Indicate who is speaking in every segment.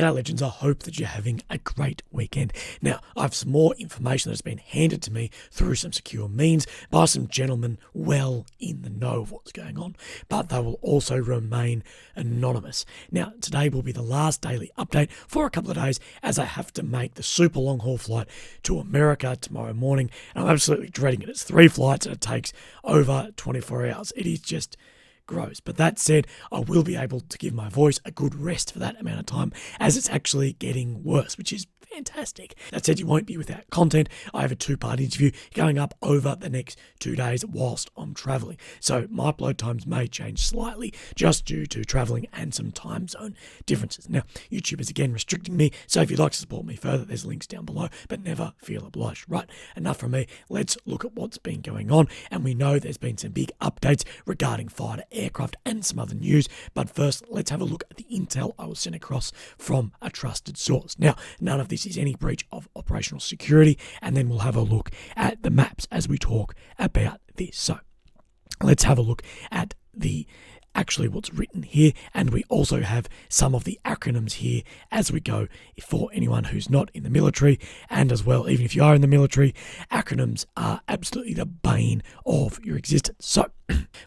Speaker 1: G'day legends, I hope that you're having a great weekend. Now, I have some more information that's been handed to me through some secure means by some gentlemen well in the know of what's going on, but they will also remain anonymous. Now, today will be the last daily update for a couple of days as I have to make the super long haul flight to America tomorrow morning, and I'm absolutely dreading it. It's 3 flights and it takes over 24 hours. It is just gross. But that said, I will be able to give my voice a good rest for that amount of time as it's actually getting worse, which is fantastic. That said, you won't be without content. I have a 2-part interview going up over the next 2 days whilst I'm travelling. So my upload times may change slightly just due to travelling and some time zone differences. Now, YouTube is again restricting me, so if you'd like to support me further, there's links down below, but never feel obliged. Right, enough from me. Let's look at what's been going on, and we know there's been some big updates regarding fighter aircraft and some other news, but first, let's have a look at the intel I was sent across from a trusted source. Now, none of this is any breach of operational security, and then we'll have a look at the maps as we talk about this. So let's have a look at actually what's written here, and we also have some of the acronyms here as we go for anyone who's not in the military, and as well, even if you are in the military, acronyms are absolutely the bane of your existence. So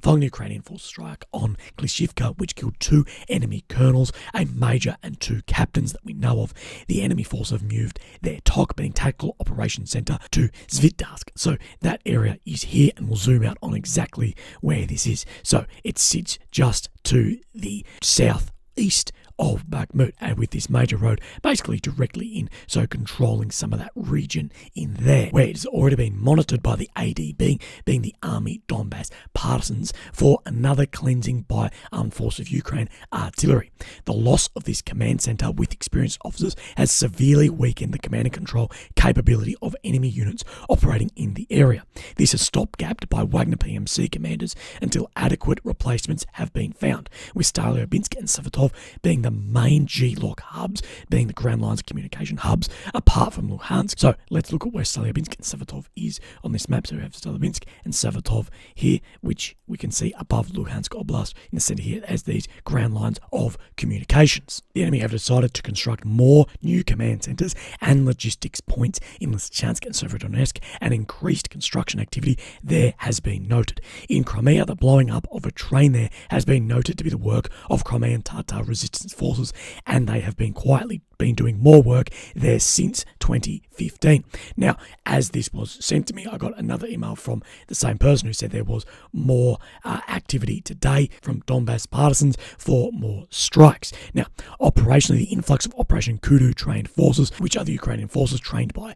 Speaker 1: following the Ukrainian forces strike on Klishivka, which killed 2 enemy colonels, a major and 2 captains that we know of, the enemy force have moved their TOC, being Tactical Operations Center, to Svitdarsk. So that area is here, and we'll zoom out on exactly where this is. So it sits just to the southeast of Bakhmut, and with this major road basically directly in, so controlling some of that region in there, where it has already been monitored by the ADB, being the Army Donbass Partisans, for another cleansing by Armed Forces of Ukraine artillery. The loss of this command center with experienced officers has severely weakened the command and control capability of enemy units operating in the area. This is stopgapped by Wagner PMC commanders until adequate replacements have been found, with Stalyabinsk and Savatov being the main G-lock hubs, being the ground lines of communication hubs, apart from Luhansk. So let's look at where Stalyabinsk and Savatov is on this map. So we have Stalyabinsk and Savatov here, which we can see above Luhansk Oblast in the center here as these ground lines of communications. The enemy have decided to construct more new command centers and logistics points in Lysychansk and Severodonetsk, and increased construction activity there has been noted. In Crimea, the blowing up of a train there has been noted to be the work of Crimean Tatar resistance forces, and they have been quietly doing more work there since 2015. Now, as this was sent to me, I got another email from the same person who said there was more activity today from Donbass partisans for more strikes. Now, operationally, the influx of Operation Kudu trained forces, which are the Ukrainian forces trained by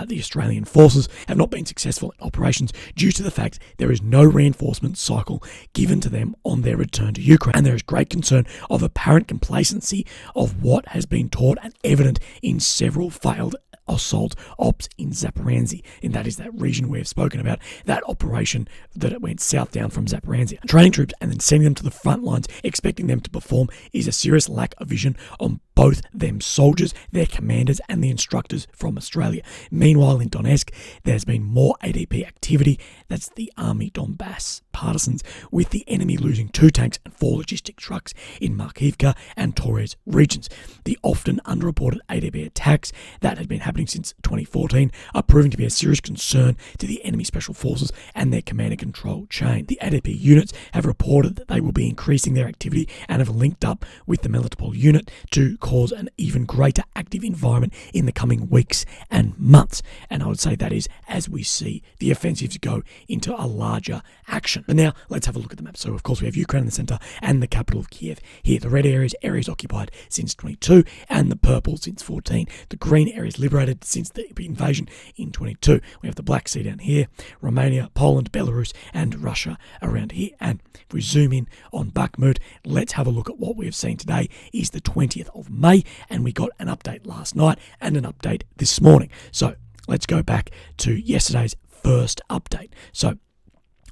Speaker 1: the Australian forces, have not been successful in operations due to the fact there is no reinforcement cycle given to them on their return to Ukraine, and there is great concern of apparent complacency of what has been taught and evident in several failed assault ops in Zaporizhzhia, and that is that region we have spoken about, that operation that it went south down from Zaporizhzhia. Training troops and then sending them to the front lines, expecting them to perform, is a serious lack of vision on both them soldiers, their commanders, and the instructors from Australia. Meanwhile, in Donetsk, there's been more ADP activity, that's the Army Donbass Partisans, with the enemy losing 2 tanks and 4 logistic trucks in Markivka and Torres regions. The often underreported ADP attacks that had been happening since 2014 are proving to be a serious concern to the enemy special forces and their command and control chain. The ADP units have reported that they will be increasing their activity and have linked up with the Melitopol unit to cause an even greater active environment in the coming weeks and months. And I would say that is as we see the offensives go into a larger action. But now let's have a look at the map. So of course we have Ukraine in the center and the capital of Kiev here. The red areas occupied since 22, and the purple since 14. The green areas liberated since the invasion in 22. We have the Black Sea down here, Romania, Poland, Belarus, and Russia around here. And if we zoom in on Bakhmut, let's have a look at what we have seen today. Is the 20th of May, and we got an update last night and an update this morning. So let's go back to yesterday's first update. So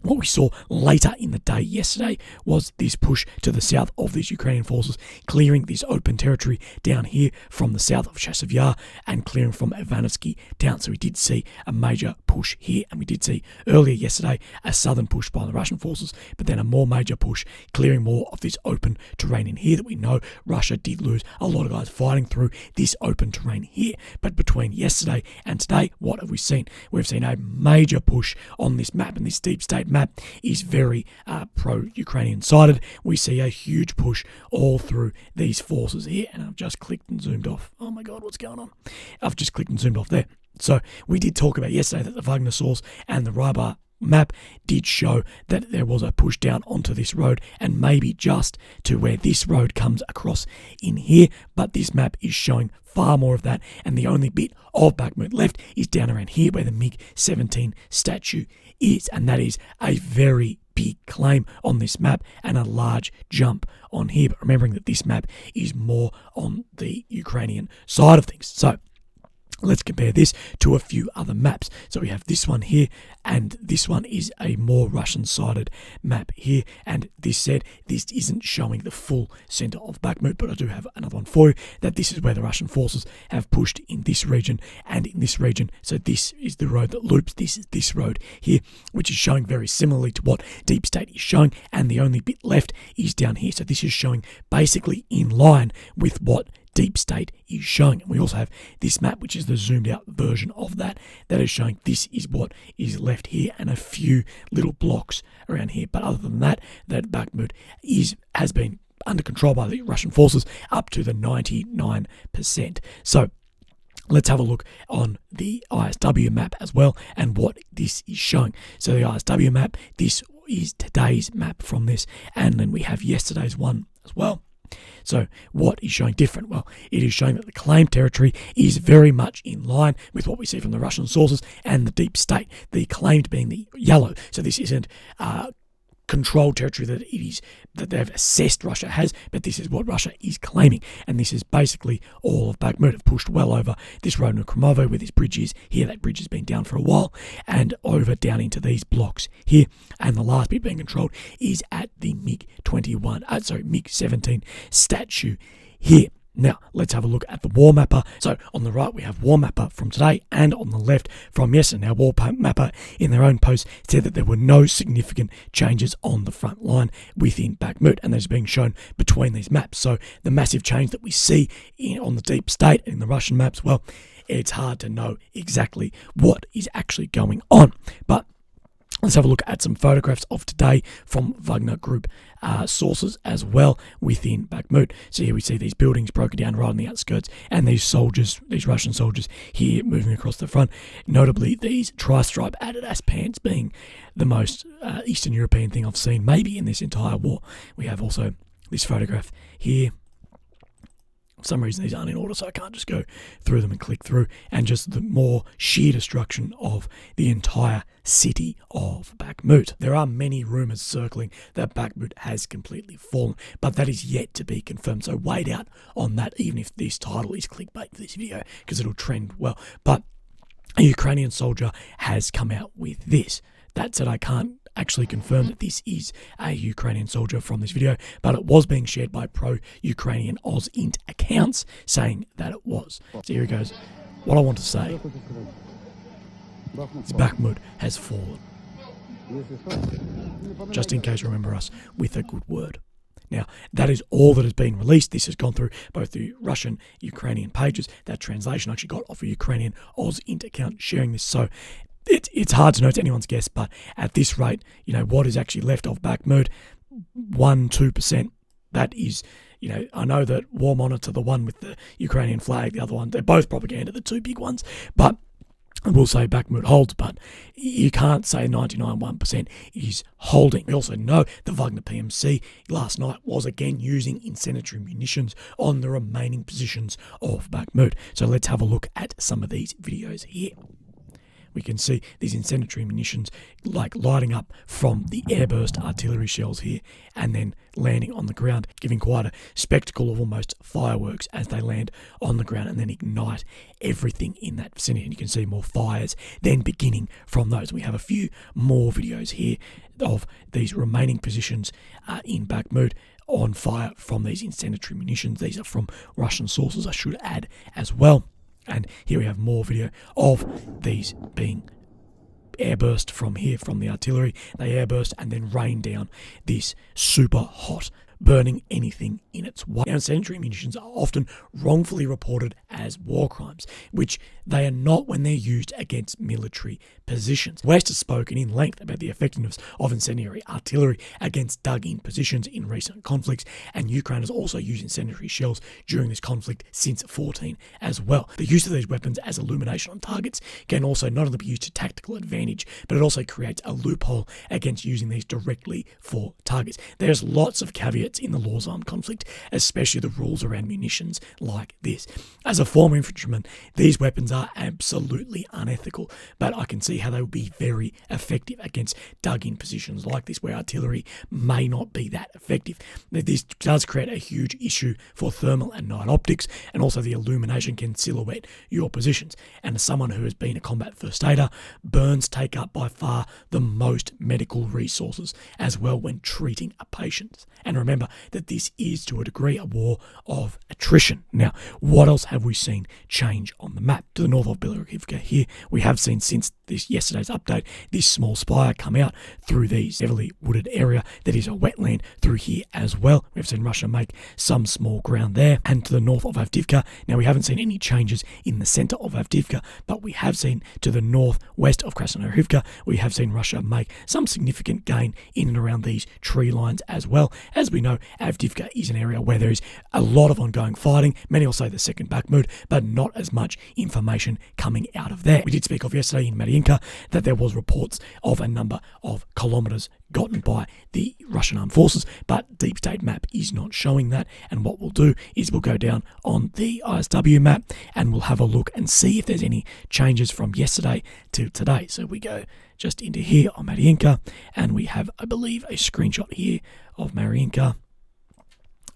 Speaker 1: What we saw later in the day yesterday was this push to the south of these Ukrainian forces, clearing this open territory down here from the south of Chasiv Yar and clearing from Ivanotsky down. So we did see a major push here, and we did see earlier yesterday a southern push by the Russian forces, but then a more major push clearing more of this open terrain in here that we know Russia did lose a lot of guys fighting through this open terrain here. But between yesterday and today, what have we seen? We've seen a major push on this map, and this deep state map is very pro-Ukrainian sided. We see a huge push all through these forces here, and I've just clicked and zoomed off. Oh my god, what's going on? I've just clicked and zoomed off there. So we did talk about yesterday that the Wagner source and the Rybar map did show that there was a push down onto this road and maybe just to where this road comes across in here, but this map is showing far more of that, and the only bit of Bakhmut left is down around here where the MiG-17 statue is, and that is a very big claim on this map and a large jump on here, but remembering that this map is more on the Ukrainian side of things. So let's compare this to a few other maps. So we have this one here, and this one is a more Russian-sided map here. And this said, this isn't showing the full centre of Bakhmut, but I do have another one for you, that this is where the Russian forces have pushed in this region and in this region. So this is the road that loops. This is this road here, which is showing very similarly to what Deep State is showing, and the only bit left is down here. So this is showing basically in line with what Deep State is showing. And we also have this map, which is the zoomed out version of that is showing this is what is left here and a few little blocks around here. But other than that, that Bakhmut has been under control by the Russian forces up to the 99%. So let's have a look on the ISW map as well and what this is showing. So the ISW map, this is today's map from this, and then we have yesterday's one as well. So what is showing different? Well, it is showing that the claimed territory is very much in line with what we see from the Russian sources and the Deep State, the claimed being the yellow. So this isn't controlled territory that they've assessed Russia has, but this is what Russia is claiming, and this is basically all of Bakhmut. Have pushed well over this road in Kramovo where this bridge is here. That bridge has been down for a while, and over down into these blocks here, and the last bit being controlled is at the MiG-17 statue here. Now, let's have a look at the War Mapper. So, on the right, we have War Mapper from today, and on the left from yesterday. Now, War Mapper, in their own post, said that there were no significant changes on the front line within Bakhmut, and that is being shown between these maps. So, the massive change that we see on the Deep State and in the Russian maps, well, it's hard to know exactly what is actually going on. But let's have a look at some photographs of today from Wagner Group sources as well within Bakhmut. So here we see these buildings broken down right on the outskirts, and these soldiers, these Russian soldiers here moving across the front. Notably, these tri-stripe Adidas pants being the most Eastern European thing I've seen maybe in this entire war. We have also this photograph here. For some reason these aren't in order, so I can't just go through them and click through, and just the more sheer destruction of the entire city of Bakhmut. There are many rumours circling that Bakhmut has completely fallen, but that is yet to be confirmed, so wait out on that, even if this title is clickbait for this video, because it'll trend well. But a Ukrainian soldier has come out with this. That said, I can't actually confirm that this is a Ukrainian soldier from this video, but it was being shared by pro-Ukrainian OzInt accounts saying that it was. So here it goes. What I want to say is Bakhmut has fallen. Just in case you remember us with a good word. Now, that is all that has been released. This has gone through both the Russian, Ukrainian pages. That translation I actually got off a Ukrainian OzInt account sharing this. So it's hard to know, it's anyone's guess, but at this rate, what is actually left of Bakhmut, 1-2%, that is, I know that War Monitor, the one with the Ukrainian flag, the other one, they're both propaganda, the two big ones, but I will say Bakhmut holds, but you can't say 99.1% is holding. We also know the Wagner PMC last night was again using incendiary munitions on the remaining positions of Bakhmut. So let's have a look at some of these videos here. we can see these incendiary munitions like lighting up from the airburst artillery shells here and then landing on the ground, giving quite a spectacle of almost fireworks as they land on the ground and then ignite everything in that vicinity. And you can see more fires then beginning from those. We have a few more videos here of these remaining positions in Bakhmut on fire from these incendiary munitions. These are from Russian sources, I should add as well. And here we have more video of these being airburst from here, from the artillery. They airburst and then rain down this super hot, burning anything in its way. Now, incendiary munitions are often wrongfully reported as war crimes, which they are not when they're used against military positions. West has spoken in length about the effectiveness of incendiary artillery against dug-in positions in recent conflicts, and Ukraine has also used incendiary shells during this conflict since 14 as well. The use of these weapons as illumination on targets can also not only be used to tactical advantage, but it also creates a loophole against using these directly for targets. There's lots of caveats in the laws on conflict, especially the rules around munitions like this. As a former infantryman, these weapons are absolutely unethical, but I can see how they would be very effective against dug-in positions like this where artillery may not be that effective. This does create a huge issue for thermal and night optics, and also the illumination can silhouette your positions. And as someone who has been a combat first aider, burns take up by far the most medical resources as well when treating a patient. And remember that this is to a degree a war of attrition. Now, what else have we seen change on the map? To the north of Bilarivka here, we have seen since yesterday's update this small spire come out through these heavily wooded area that is a wetland through here as well. We've seen Russia make some small ground there. And to the north of Avdiivka, now we haven't seen any changes in the center of Avdiivka, but we have seen to the northwest of Krasnohorivka, we have seen Russia make some significant gain in and around these tree lines as well. As we know, Avdiivka is an area where there is a lot of ongoing fighting. Many will say the second Bakhmut, but not as much information coming out of there. We did speak of yesterday in Mariinka that there was reports of a number of kilometres gotten by the Russian armed forces, but Deep State map is not showing that. And what we'll do is we'll go down on the ISW map and we'll have a look and see if there's any changes from yesterday to today. So we go just into here on Mariinka, and we have, I believe, a screenshot here of Mariinka.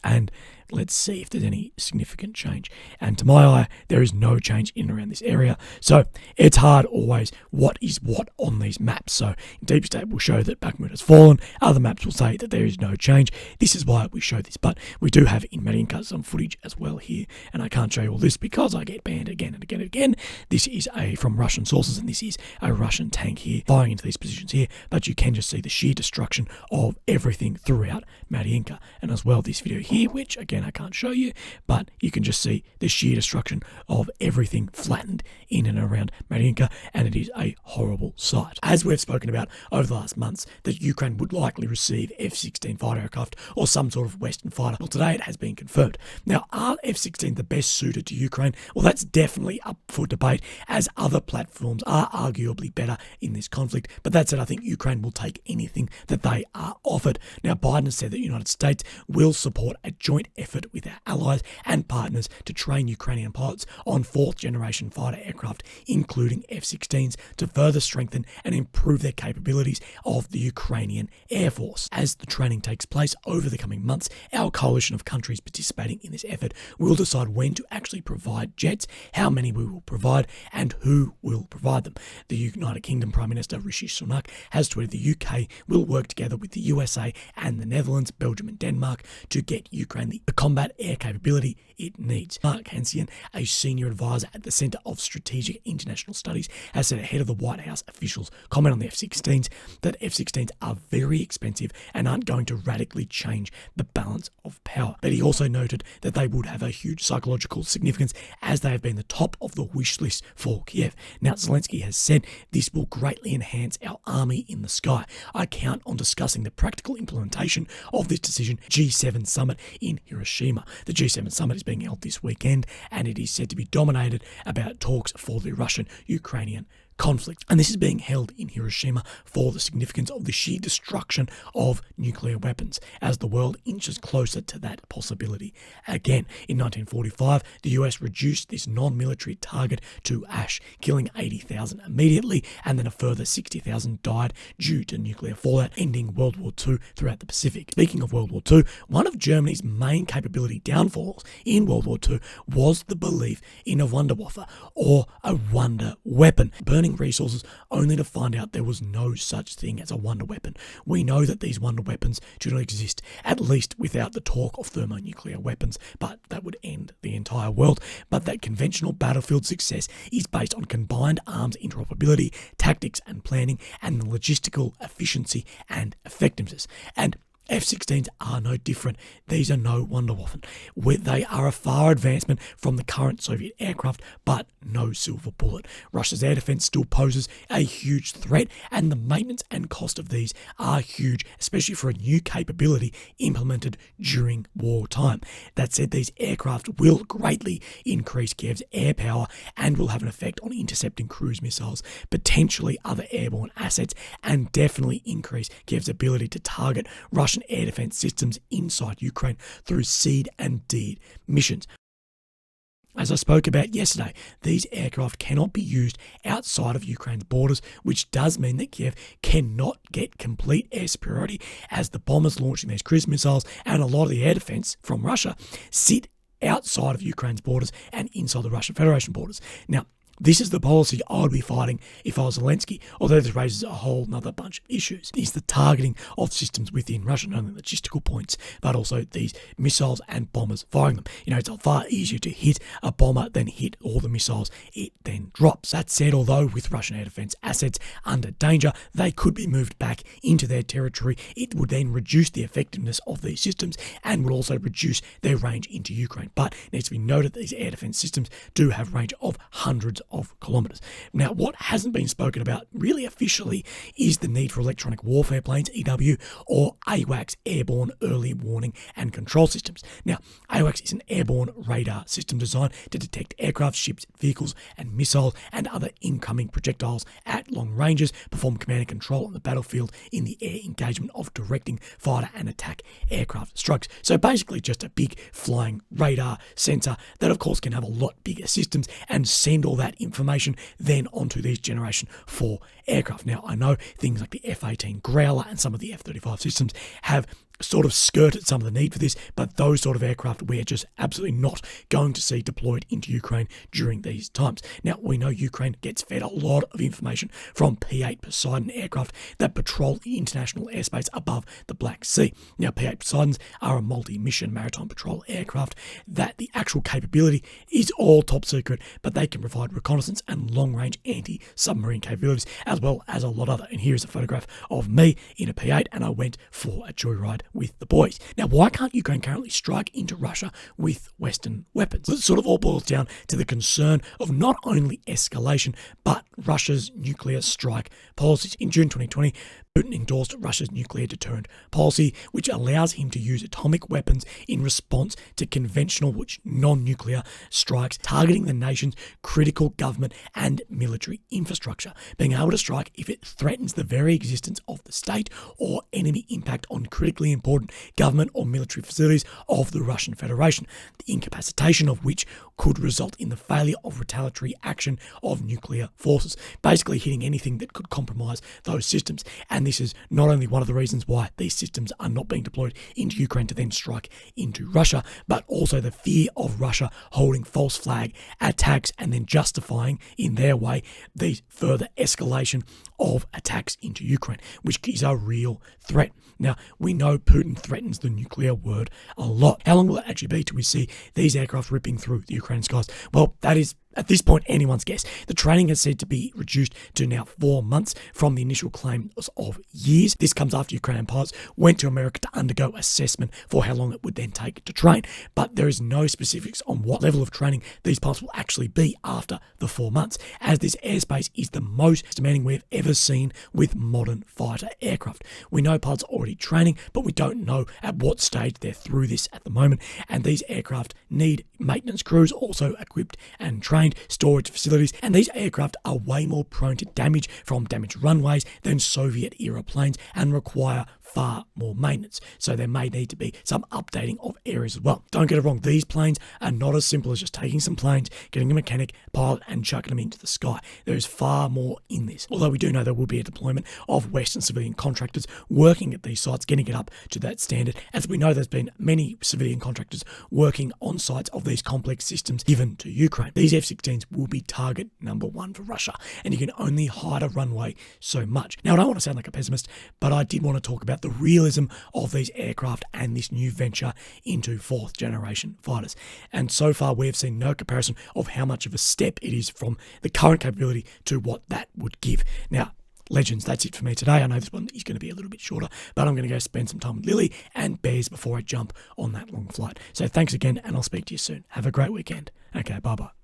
Speaker 1: And let's see if there's any significant change. And to my eye, there is no change in and around this area. So it's hard always what is what on these maps. So Deep State will show that Bakhmut has fallen. Other maps will say that there is no change. This is why we show this. But we do have in Mariinka some footage as well here. And I can't show you all this because I get banned again and again and again. This is from Russian sources, and this is a Russian tank here firing into these positions here. But you can just see the sheer destruction of everything throughout Mariinka. And as well, this video here, which again, I can't show you, but you can just see the sheer destruction of everything flattened in and around Mariinka, and it is a horrible sight. As we've spoken about over the last months, that Ukraine would likely receive F-16 fighter aircraft or some sort of Western fighter. Well, today it has been confirmed. Now, are F-16 the best suited to Ukraine? Well, that's definitely up for debate, as other platforms are arguably better in this conflict. But that said, I think Ukraine will take anything that they are offered. Now, Biden has said that the United States will support a joint effort with our allies and partners to train Ukrainian pilots on fourth-generation fighter aircraft, including F-16s, to further strengthen and improve their capabilities of the Ukrainian Air Force. As the training takes place over the coming months, our coalition of countries participating in this effort will decide when to actually provide jets, how many we will provide, and who will provide them. The United Kingdom Prime Minister Rishi Sunak has tweeted the UK will work together with the USA and the Netherlands, Belgium and Denmark to get Ukraine the combat air capability it needs. Mark Hansian, a senior advisor at the Centre of Strategic International Studies, has said ahead of the White House officials' comment on the F-16s that F-16s are very expensive and aren't going to radically change the balance of power. But he also noted that they would have a huge psychological significance as they have been the top of the wish list for Kiev. Now, Zelensky has said this will greatly enhance our army in the sky. I count on discussing the practical implementation of this decision G7 summit in Hiroshima. The G7 summit is being held this weekend, and it is said to be dominated about talks for the Russian-Ukrainian conflict. And this is being held in Hiroshima for the significance of the sheer destruction of nuclear weapons as the world inches closer to that possibility. Again, in 1945, the US reduced this non-military target to ash, killing 80,000 immediately, and then a further 60,000 died due to nuclear fallout, ending World War II throughout the Pacific. Speaking of World War II, one of Germany's main capability downfalls in World War II was the belief in a Wunderwaffe, or a wonder weapon, burning resources only to find out there was no such thing as a wonder weapon. We know that these wonder weapons do not exist, at least without the talk of thermonuclear weapons, but that would end the entire world. But that conventional battlefield success is based on combined arms interoperability, tactics and planning, and the logistical efficiency and effectiveness. And F-16s are no different. These are no Wunderwaffen. They are a far advancement from the current Soviet aircraft, but no silver bullet. Russia's air defense still poses a huge threat, and the maintenance and cost of these are huge, especially for a new capability implemented during wartime. That said, these aircraft will greatly increase Kiev's air power and will have an effect on intercepting cruise missiles, potentially other airborne assets, and definitely increase Kiev's ability to target Russian air defense systems inside Ukraine through seed and deed missions. As I spoke about yesterday, these aircraft cannot be used outside of Ukraine's borders, which does mean that Kiev cannot get complete air superiority, as the bombers launching these cruise missiles and a lot of the air defense from Russia sit outside of Ukraine's borders and inside the Russian Federation borders. Now, this is the policy I would be fighting if I was Zelensky, although this raises a whole nother bunch of issues. It's the targeting of systems within Russia, not only logistical points, but also these missiles and bombers firing them. It's far easier to hit a bomber than hit all the missiles it then drops. That said, although with Russian air defense assets under danger, they could be moved back into their territory. It would then reduce the effectiveness of these systems and would also reduce their range into Ukraine. But it needs to be noted that these air defense systems do have range of hundreds of kilometres. Now, what hasn't been spoken about really officially is the need for electronic warfare planes, EW, or AWACS, Airborne Early Warning and Control Systems. Now, AWACS is an airborne radar system designed to detect aircraft, ships, vehicles, and missiles and other incoming projectiles at long ranges, perform command and control on the battlefield in the air engagement of directing fighter and attack aircraft strikes. So basically just a big flying radar sensor that of course can have a lot bigger systems and send all that information then onto these Generation 4 aircraft. Now, I know things like the F-18 Growler and some of the F-35 systems have sort of skirted some of the need for this, but those sort of aircraft we're just absolutely not going to see deployed into Ukraine during these times. Now, we know Ukraine gets fed a lot of information from P-8 Poseidon aircraft that patrol the international airspace above the Black Sea. Now, P-8 Poseidons are a multi-mission maritime patrol aircraft that the actual capability is all top secret, but they can provide reconnaissance and long-range anti-submarine capabilities, as well as a lot other. And here's a photograph of me in a P-8, and I went for a joyride with the boys. Now, why can't Ukraine currently strike into Russia with Western weapons? It sort of all boils down to the concern of not only escalation, but Russia's nuclear strike policies. In June 2020, Putin endorsed Russia's nuclear deterrent policy, which allows him to use atomic weapons in response to conventional, which non-nuclear strikes, targeting the nation's critical government and military infrastructure, being able to strike if it threatens the very existence of the state or enemy impact on critically important government or military facilities of the Russian Federation, the incapacitation of which could result in the failure of retaliatory action of nuclear forces, basically hitting anything that could compromise those systems. And this is not only one of the reasons why these systems are not being deployed into Ukraine to then strike into Russia, but also the fear of Russia holding false flag attacks and then justifying in their way the further escalation of attacks into Ukraine, which is a real threat. Now, we know Putin threatens the nuclear word a lot. How long will it actually be till we see these aircraft ripping through the Ukrainian skies? Well, that is at this point anyone's guess. The training has said to be reduced to now 4 months from the initial claim of years. This comes after Ukrainian pilots went to America to undergo assessment for how long it would then take to train. But there is no specifics on what level of training these pilots will actually be after the 4 months, as this airspace is the most demanding we've ever seen with modern fighter aircraft. We know pilots are already training, but we don't know at what stage they're through this at the moment. And these aircraft need maintenance crews also equipped and trained. contained storage facilities, and these aircraft are way more prone to damage from damaged runways than Soviet-era planes and require far more maintenance. So there may need to be some updating of areas as well. Don't get it wrong, these planes are not as simple as just taking some planes, getting a mechanic, pilot, and chucking them into the sky. There is far more in this. Although we do know there will be a deployment of Western civilian contractors working at these sites, getting it up to that standard. As we know, there's been many civilian contractors working on sites of these complex systems given to Ukraine. These F-16s will be target number one for Russia, and you can only hide a runway so much. Now, I don't want to sound like a pessimist, but I did want to talk about the realism of these aircraft and this new venture into fourth generation fighters. And so far we have seen no comparison of how much of a step it is from the current capability to what that would give. Now, legends, that's it for me today. I know this one is going to be a little bit shorter, but I'm going to go spend some time with Lily and Bears before I jump on that long flight. So thanks again, and I'll speak to you soon. Have a great weekend. Okay, bye-bye.